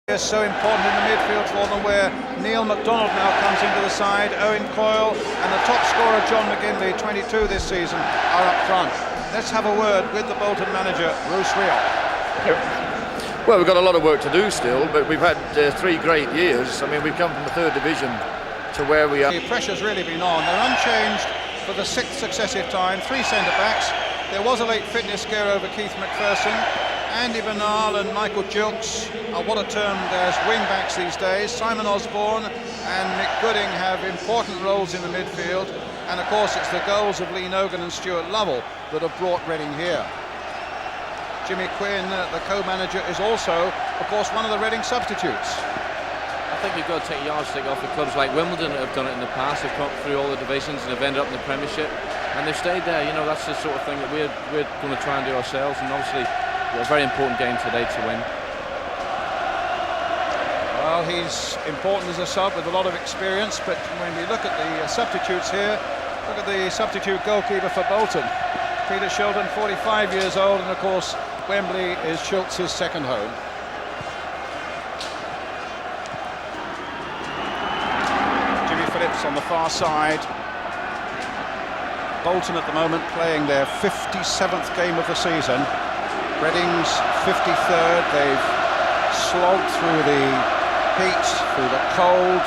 Is so important in the midfield for them, where Neil MacDonald now comes into the side, Owen Coyle and the top scorer John McGinley, 22 this season, are up front. Let's have a word with the Bolton manager, Bruce Rioch. Well, we've got a lot of work to do still, but we've had 3 great years. I mean, we've come from the 3rd division to where we are. The pressure's really been on. They're unchanged for the 6th successive time, 3 centre-backs. There was a late fitness scare over Keith McPherson. Andy Bernal and Michael Gilks are what are termed as wing-backs these days. Simon Osborne and Mick Gooding have important roles in the midfield. And of course it's the goals of Lee Nogan and Stuart Lovell that have brought Reading here. Jimmy Quinn, the co-manager, is also, of course, one of the Reading substitutes. I think you've got to take a yardstick off the clubs like Wimbledon that have done it in the past. They've come through all the divisions and have ended up in the Premiership. And they've stayed there. You know, that's the sort of thing that we're going to try and do ourselves. And obviously, a very important game today to win. Well, he's important as a sub with a lot of experience, but when we look at the substitutes here, look at the substitute goalkeeper for Bolton, Peter Shilton, 45 years old, and of course Wembley is Schultz's second home. Jimmy Phillips on the far side. Bolton at the moment playing their 57th game of the season. Reading's 53rd. They've slogged through the heat, through the cold,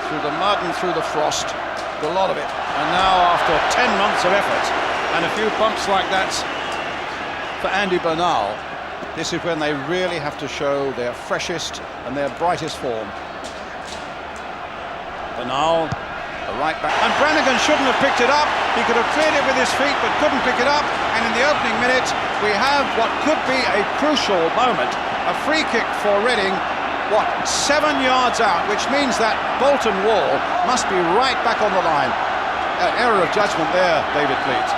through the mud and through the frost, a lot of it. And now, after 10 months of effort and a few bumps like that for Andy Bernal, this is when they really have to show their freshest and their brightest form. Bernal, the right back, and Brannigan shouldn't have picked it up. He could have cleared it with his feet but couldn't pick it up, and in the opening minute we have what could be a crucial moment, a free kick for Reading, 7 yards out, which means that Bolton wall must be right back on the line. An error of judgment there, David Pleat.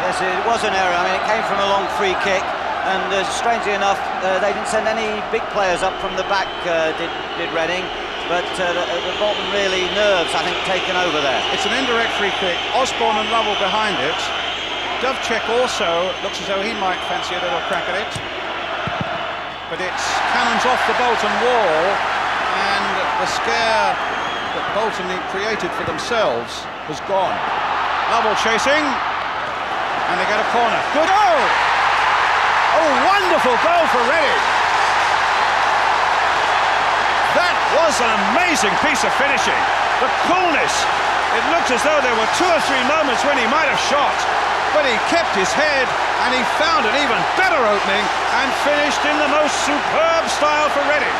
Yes, it was an error. I mean, it came from a long free kick, and strangely enough they didn't send any big players up from the back, did Reading. But the Bolton really nerves, I think, taken over there. It's an indirect free kick. Osborne and Lovell behind it. Dovcek also looks as though he might fancy a little crack at it. But it's cannons off the Bolton wall, and the scare that Bolton created for themselves has gone. Lovell chasing, and they get a corner. Good goal! Oh, wonderful goal for Reading! That was an amazing piece of finishing. The coolness. It looked as though there were 2 or 3 moments when he might have shot, but he kept his head and he found an even better opening and finished in the most superb style for Reading.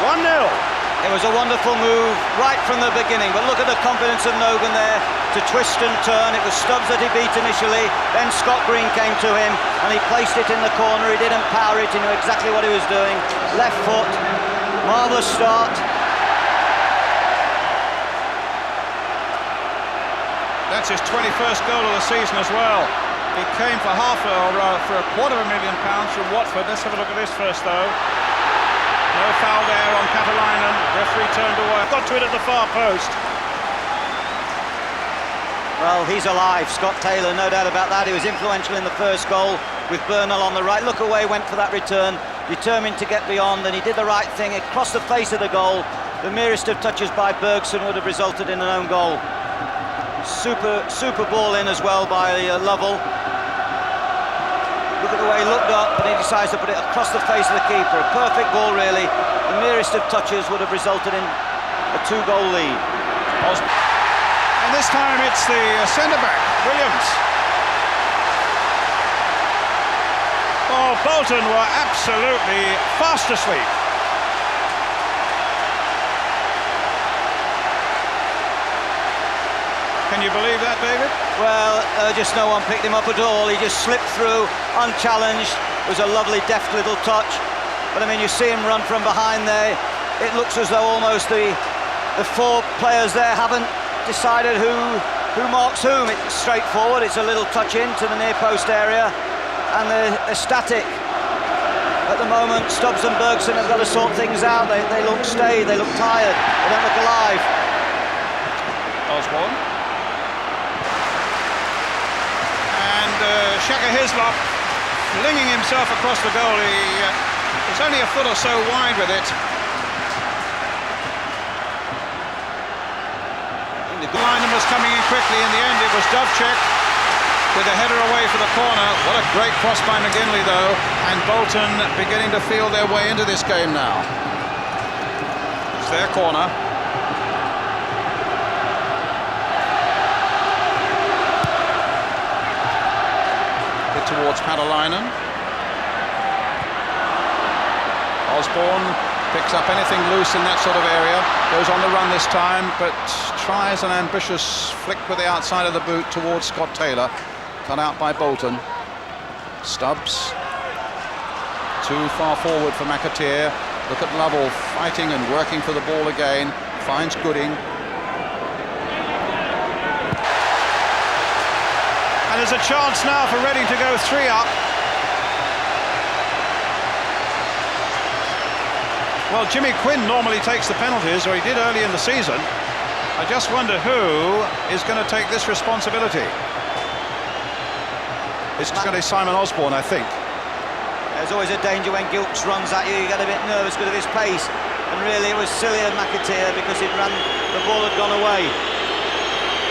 1-0. It was a wonderful move right from the beginning, but look at the confidence of Nogan there to twist and turn. It was Stubbs that he beat initially, then Scott Green came to him and he placed it in the corner. He didn't power it, he knew exactly what he was doing. Left foot. Marvellous start. That's his 21st goal of the season as well. He came for for £250,000 from Watford. Let's have a look at this first though. No foul there on Katalainen. Referee turned away. Got to it at the far post. Well, he's alive, Scott Taylor, no doubt about that. He was influential in the first goal with Bernal on the right. Look away, went for that return, determined to get beyond, and he did the right thing. Across the face of the goal, the merest of touches by Bergson would have resulted in an own goal. Super ball in as well by Lovell. Look at the way he looked up, and he decides to put it across the face of the keeper. A perfect ball, really. The merest of touches would have resulted in a 2-goal lead. And this time it's the centre-back, Williams. Oh, Bolton were absolutely fast asleep. Can you believe that, David? Well, just no one picked him up at all. He just slipped through, unchallenged. It was a lovely, deft little touch. But I mean, you see him run from behind there. It looks as though almost the 4 players there haven't decided who marks whom. It's straightforward. It's a little touch into the near post area, and they're static at the moment. Stubbs and Bergson have got to sort things out. They look stayed. They look tired. They don't look alive. Osborne. And Shaka Hislop flinging himself across the goal. He was only a foot or so wide with it. quickly. In the end, it was Dovcek with a header away for the corner. What a great cross by McGinley, though, and Bolton beginning to feel their way into this game now. It's their corner. Hit towards Padalainen. Osborne picks up anything loose in that sort of area, goes on the run this time, but tries an ambitious flick with the outside of the boot towards Scott Taylor, cut out by Bolton. Stubbs, too far forward for McAteer. Look at Lovell fighting and working for the ball again, finds Gooding. And there's a chance now for Reading to go 3 up. Well, Jimmy Quinn normally takes the penalties, or he did early in the season. I just wonder who is going to take this responsibility. It's going to be Simon Osborne, I think. There's always a danger when Gilks runs at you. You get a bit nervous because of his pace. And really, it was silly of McAteer because the ball had gone away.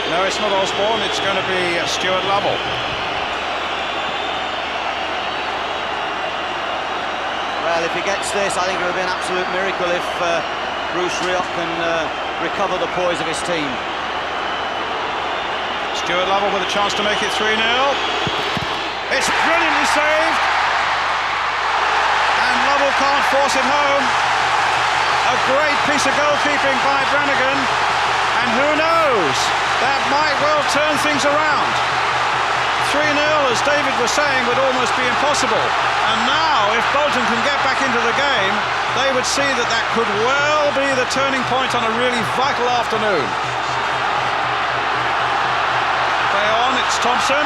No, it's not Osborne. It's going to be Stuart Lovell. Well, if he gets this, I think it would be an absolute miracle if Bruce Rioch can recover the poise of his team. Stuart Lovell with a chance to make it 3-0. It's brilliantly saved. And Lovell can't force it home. A great piece of goalkeeping by Brannigan. And who knows, that might well turn things around. 3-0, as David was saying, would almost be impossible. And now, if Bolton can get back into the game, they would see that that could well be the turning point on a really vital afternoon. Play on, it's Thompson.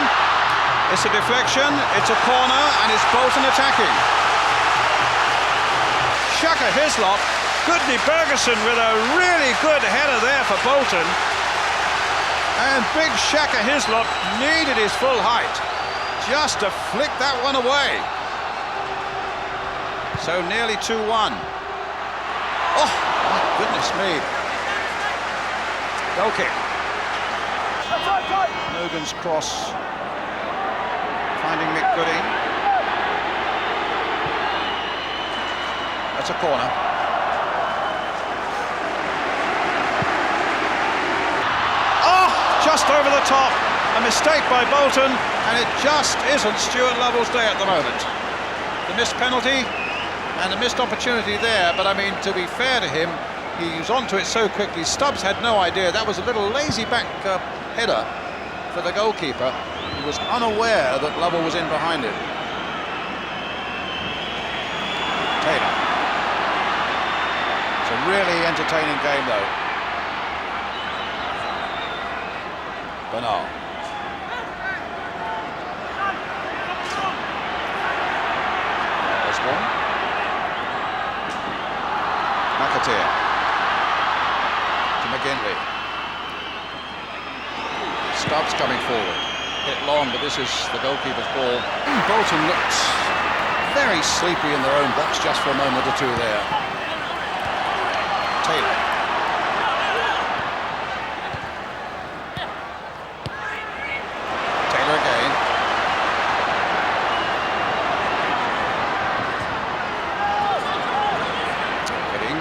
It's a deflection, it's a corner, and it's Bolton attacking. Shaka Hislop, Goodney Bergerson with a really good header there for Bolton. And big Shaka Hislop needed his full height just to flick that one away. So nearly 2-1. Oh, my goodness me. Goal kick. Nogan's cross. Finding Mick Gooding. That's a corner. Just over the top, a mistake by Bolton, and it just isn't Stuart Lovell's day at the moment. The missed penalty and a missed opportunity there, but I mean, to be fair to him, he was onto it so quickly. Stubbs had no idea. That was a little lazy back header for the goalkeeper. He was unaware that Lovell was in behind him. Taylor. It's a really entertaining game, though. Bernal. Osborne. McAteer. To McGinley. Stubbs coming forward. Hit long, but this is the goalkeeper's ball. Bolton looked very sleepy in their own box just for a moment or two there. Taylor. Again. Heading.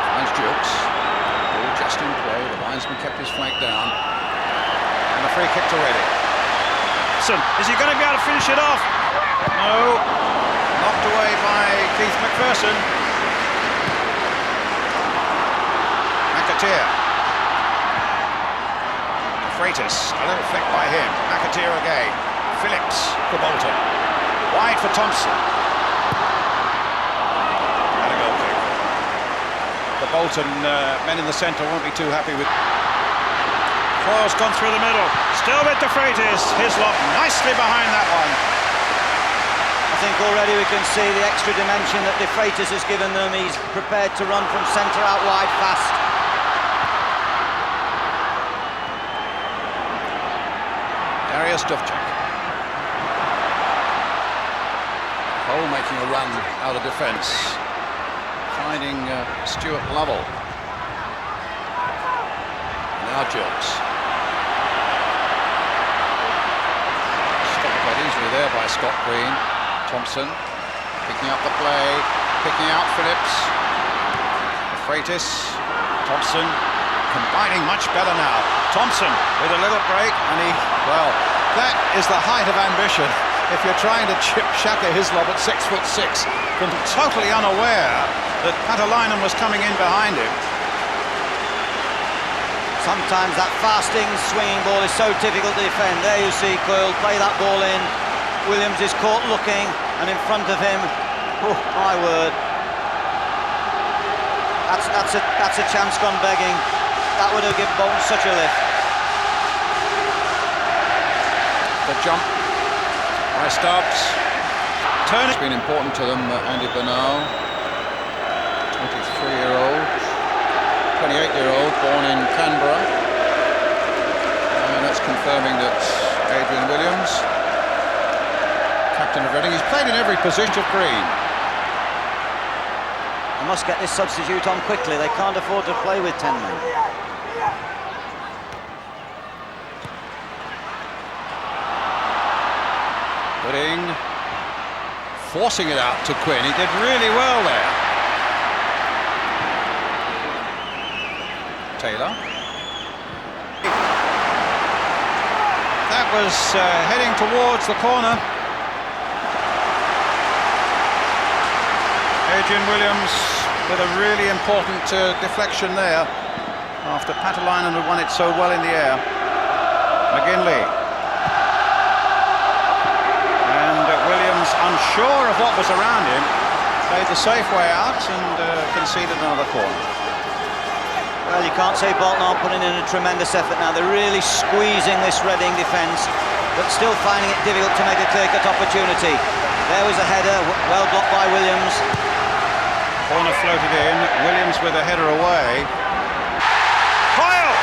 Finds Jukes. Ball just in play. The linesman kept his flank down. And a free kick to Reading. Is he going to be able to finish it off? No. Knocked away by Keith McPherson. McAteer. Freitas, a little flick by him. McAteer again. Phillips for Bolton. Wide for Thompson. And a goal kick. The Bolton men in the centre won't be too happy with. Foyle's gone through the middle. Still with the Freitas. Hislop nicely behind that one. I think already we can see the extra dimension that De Freitas has given them. He's prepared to run from centre out wide fast. Dovcek. Cole making a run out of defence, finding Stuart Lovell. Now Gilks. Stopped quite easily there by Scott Green. Thompson picking up the play, picking out Phillips. Freitas. Thompson combining much better now. Thompson with a little break, and well, that is the height of ambition. If you're trying to chip Shaka Hislop at 6'6", from totally unaware that Patalainen was coming in behind him. Sometimes that fasting, swinging ball is so difficult to defend. There you see Coyle play that ball in. Williams is caught looking, and in front of him, oh my word, that's a chance gone begging. That would have given Bolton such a lift. The jump by Stubbs. Turn has been important to them. Andy Bernal, 23-year-old, 28-year-old, born in Canberra, and that's confirming that Adrian Williams, captain of Reading, he's played in every position of Green. They must get this substitute on quickly. They can't afford to play with 10 men. Gooding forcing it out to Quinn. He did really well there. Taylor. That was heading towards the corner. Adrian Williams with a really important deflection there after Patalainen had won it so well in the air. McGinley. And Williams, unsure of what was around him, played the safe way out and conceded another corner. Well, you can't say Bolton aren't putting in a tremendous effort now. They're really squeezing this Reading defence, but still finding it difficult to make a clear-cut opportunity. There was a header, well blocked by Williams. Corner floated in, Williams with a header away. Coyle!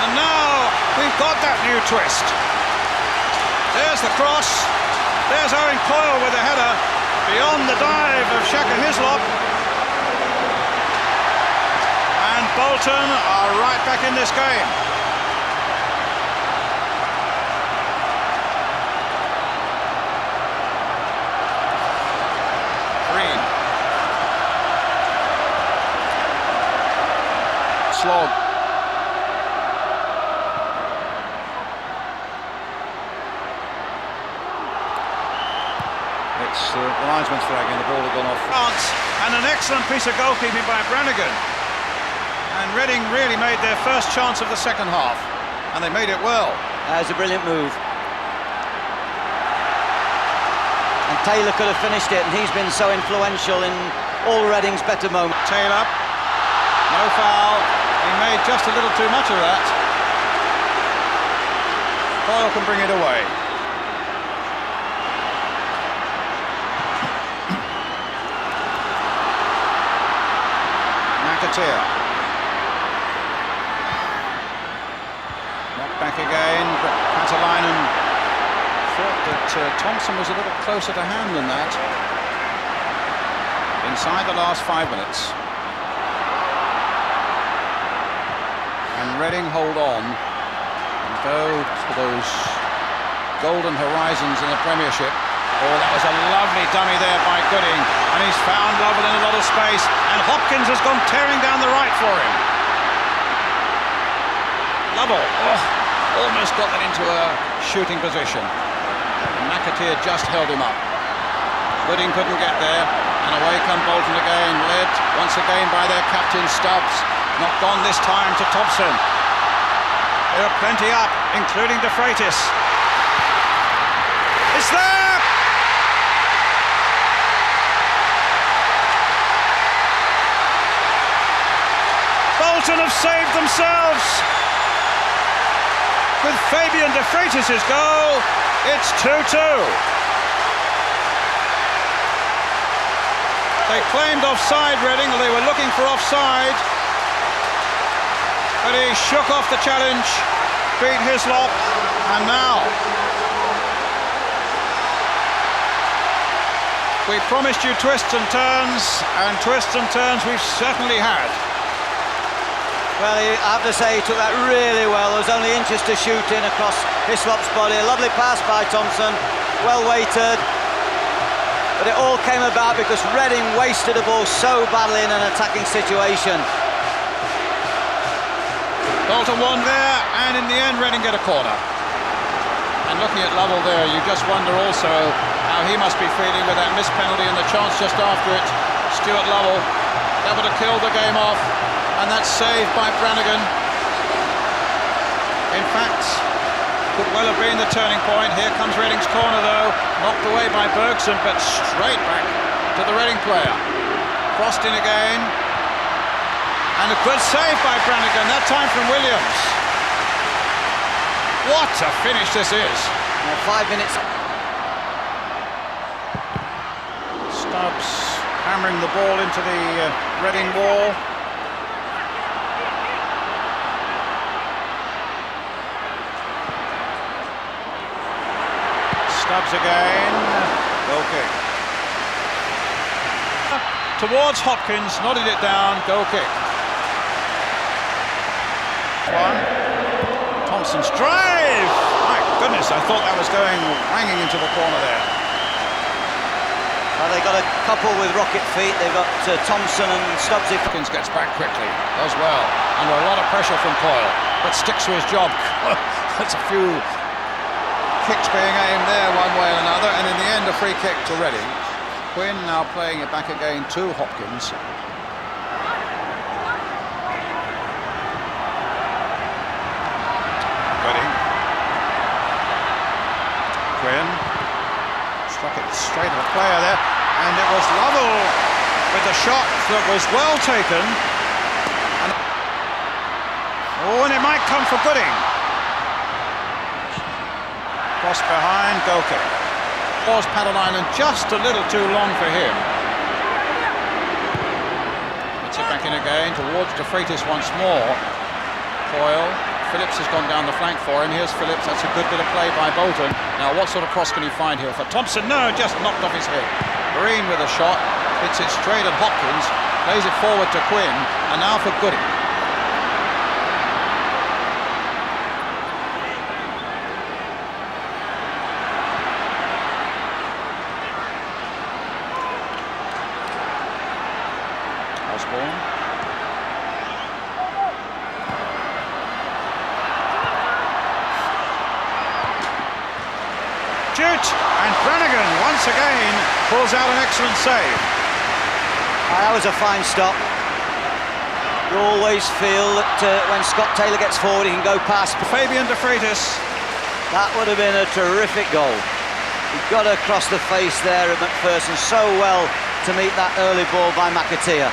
And now we've got that new twist. There's the cross, there's Owen Coyle with a header beyond the dive of Shaka Hislop. Bolton are right back in this game. Green. Slog. It's the linesman's flag and the ball had gone off. France, and an excellent piece of goalkeeping by Brannigan. And Reading really made their first chance of the second half, and they made it well. That was a brilliant move. And Taylor could have finished it, and he's been so influential in all Reading's better moments. Taylor, no foul. He made just a little too much of that. Coyle can bring it away. McAteer. Back again, but Patalainen thought that Thompson was a little closer to hand than that. Inside the last 5 minutes. And Reading hold on and go for those golden horizons in the Premiership. Oh, that was a lovely dummy there by Gooding, and he's found Lovell in a lot of space, and Hopkins has gone tearing down the right for him. Lovell, almost got that into a shooting position. McAteer just held him up. Gooding couldn't get there, and away come Bolton again, led once again by their captain Stubbs. Not gone this time to Thompson. There are plenty up, including De Freitas. It's there! Bolton have saved themselves. With Fabian De Freitas' goal, it's 2-2. They claimed offside, Reading, or they were looking for offside. But he shook off the challenge, beat Hislop, and now We promised you twists and turns we've certainly had. Well, I have to say he took that really well. There was only inches to shoot in across Hislop's body. A lovely pass by Thompson, well weighted. But it all came about because Reading wasted a ball so badly in an attacking situation. Bolton won there, and in the end Reading get a corner. And looking at Lovell there, you just wonder also how he must be feeling with that missed penalty and the chance just after it. Stuart Lovell, that would have killed the game off, and that's saved by Brannigan. In fact, could well have been the turning point. Here comes Reading's corner though, knocked away by Bergson, but straight back to the Reading player. Crossed in again, and a good save by Brannigan, that time from Williams. What a finish this is. 5 minutes. Stubbs hammering the ball into the Reading wall. Stubbs again. Goal kick. Towards Hopkins, nodded it down, goal kick. One. Thompson's drive! My goodness, I thought that was going wanging into the corner there. Well, they got a couple with rocket feet. They've got Thompson and Stubbs. Hopkins gets back quickly, does well, under a lot of pressure from Coyle, but sticks to his job. That's a few kicks being aimed there one way or another, and in the end a free kick to Reading. Quinn now playing it back again to Hopkins. Reading. Quinn struck it straight at the player there, and it was Lovell with the shot that was well taken. And it might come for Gooding. Cross behind, goal kick. Was Padalainen just a little too long for him. Gets it back in again towards De Freitas once more. Coyle. Phillips has gone down the flank for him. Here's Phillips. That's a good bit of play by Bolton. Now, what sort of cross can he find here for Thompson? No, just knocked off his head. Green with a shot. Hits it straight at Hopkins. Plays it forward to Quinn. And now for Gooding. Osborne. Shoot, and Brannigan once again pulls out an excellent save. That was a fine stop. You always feel that when Scott Taylor gets forward, he can go past. Fabian De Freitas. That would have been a terrific goal. He got across the face there of McPherson so well to meet that early ball by McAteer.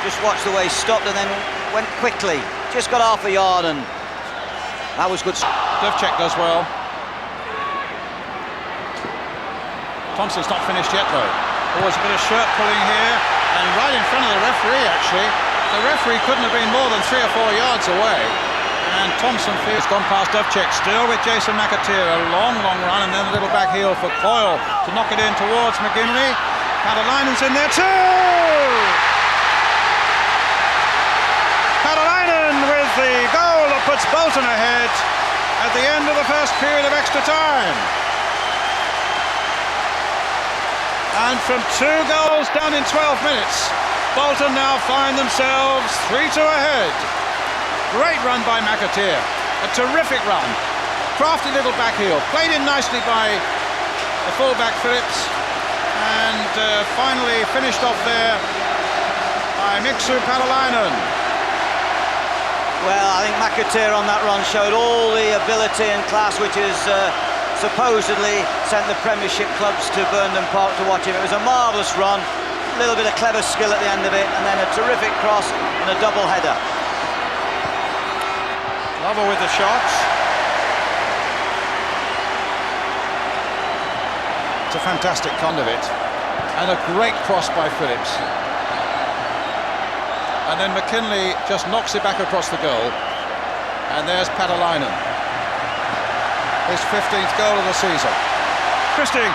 Just watch the way he stopped and then went quickly. Just got half a yard, and that was good. Devcek does well. Thompson's not finished yet though. Always a bit of shirt pulling here, and right in front of the referee actually. The referee couldn't have been more than 3 or 4 yards away. And Thompson feels gone past Devcek, still with Jason McAteer. A long run, and then a little back heel for Coyle to knock it in towards McGinley. Padalainen's in there too! Padalainen with the goal that puts Bolton ahead at the end of the first period of extra time. And from 2 goals down in 12 minutes, Bolton now find themselves 3-2 ahead. Great run by McAteer, a terrific run. Crafty little back heel, played in nicely by the full-back Phillips, and finally finished off there by Mixu Padalainen. Well, I think McAteer on that run showed all the ability and class which has supposedly sent the Premiership clubs to Burnham Park to watch him. It was a marvellous run, a little bit of clever skill at the end of it, and then a terrific cross and a double header. Lovell with the shots. It's a fantastic con of it, and a great cross by Phillips. And then McKinley just knocks it back across the goal, and there's Padalainen, his 15th goal of the season. Interesting.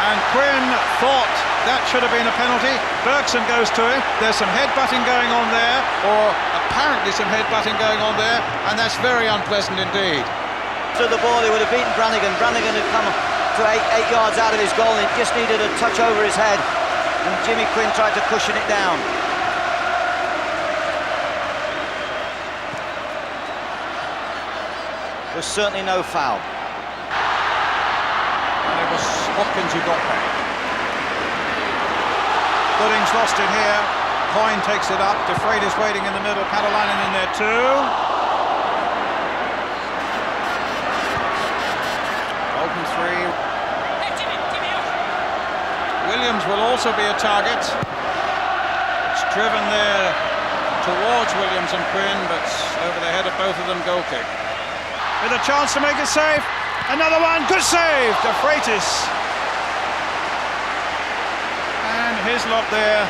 And Quinn thought that should have been a penalty. Bergson goes to him. There's some headbutting going on there, or apparently some headbutting going on there, and that's very unpleasant indeed. To the ball, he would have beaten Brannigan. Brannigan had come to eight yards out of his goal, and he just needed a touch over his head, and Jimmy Quinn tried to cushion it down. There's certainly no foul. And it was Hopkins who got back. Gooding's lost it here. Coyne takes it up. De Vrede is waiting in the middle. Padalainen in there too. Bolton 3. Williams will also be a target. It's driven there towards Williams and Quinn, but over the head of both of them, goal kick. With a chance to make it safe. Another one, good save, De Vrede. And his lot there.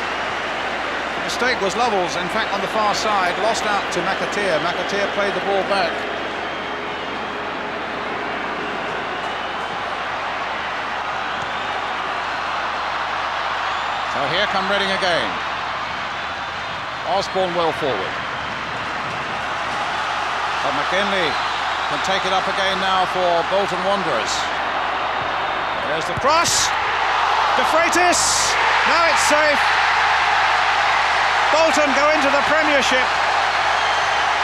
The mistake was Lovell's, in fact, on the far side, lost out to McAteer. McAteer played the ball back. So here come Reading again. Osborne well forward. But McKinley can take it up again now for Bolton Wanderers. There's the cross. De Vrede. Now it's safe. Bolton go into the Premiership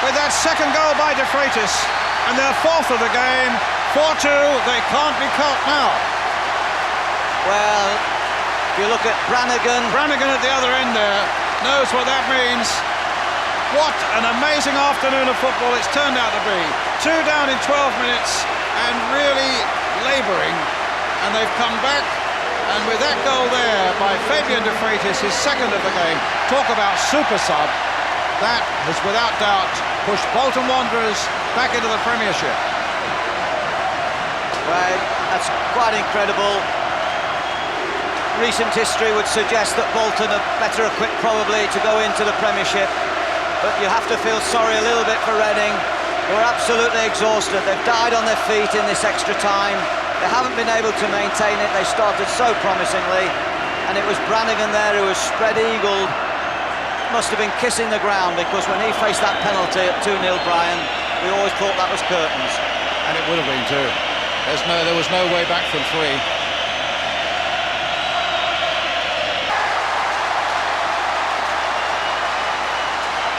with that second goal by De Vrede, and their fourth of the game. 4-2. They can't be caught now. Well, if you look at Brannigan Brannigan at the other end there knows what that means. What an amazing afternoon of football it's turned out to be. 2 down in 12 minutes and really labouring, and they've come back, and with that goal there by Fabian De Vrede, his second of the game, talk about super sub, that has without doubt pushed Bolton Wanderers back into the Premiership. Well, that's quite incredible. Recent history would suggest that Bolton are better equipped probably to go into the Premiership, but you have to feel sorry a little bit for Reading, who are absolutely exhausted. They've died on their feet in this extra time. They haven't been able to maintain it. They started so promisingly, and it was Brannigan there who was spread-eagled. Must have been kissing the ground, because when he faced that penalty at 2-0, Brian, we always thought that was curtains. And it would have been too. There was no way back from 3.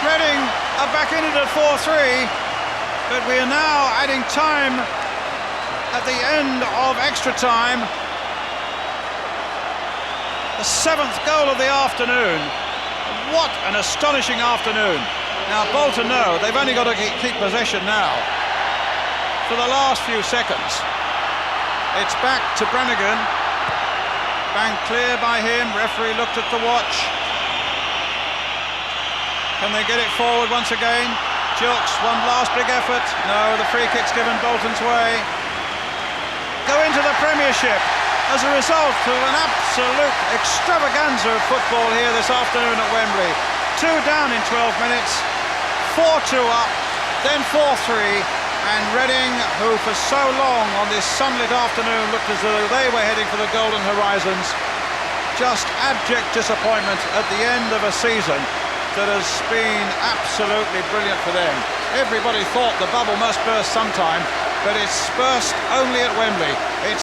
Reading are back in it at 4-3, but we are now adding time at the end of extra time. The 7th goal of the afternoon. What an astonishing afternoon. Now Bolton know they've only got to keep possession now for the last few seconds. It's back to Brannigan. Banged clear by him. Referee looked at the watch. Can they get it forward once again? Gilks, one last big effort. No, the free kick's given Bolton's way. Go into the Premiership as a result of an absolute extravaganza of football here this afternoon at Wembley. 2 down in 12 minutes, 4-2 up, then 4-3, and Reading, who for so long on this sunlit afternoon looked as though they were heading for the golden horizons, just abject disappointment at the end of a season that has been absolutely brilliant for them. Everybody thought the bubble must burst sometime, but it's burst only at Wembley. It's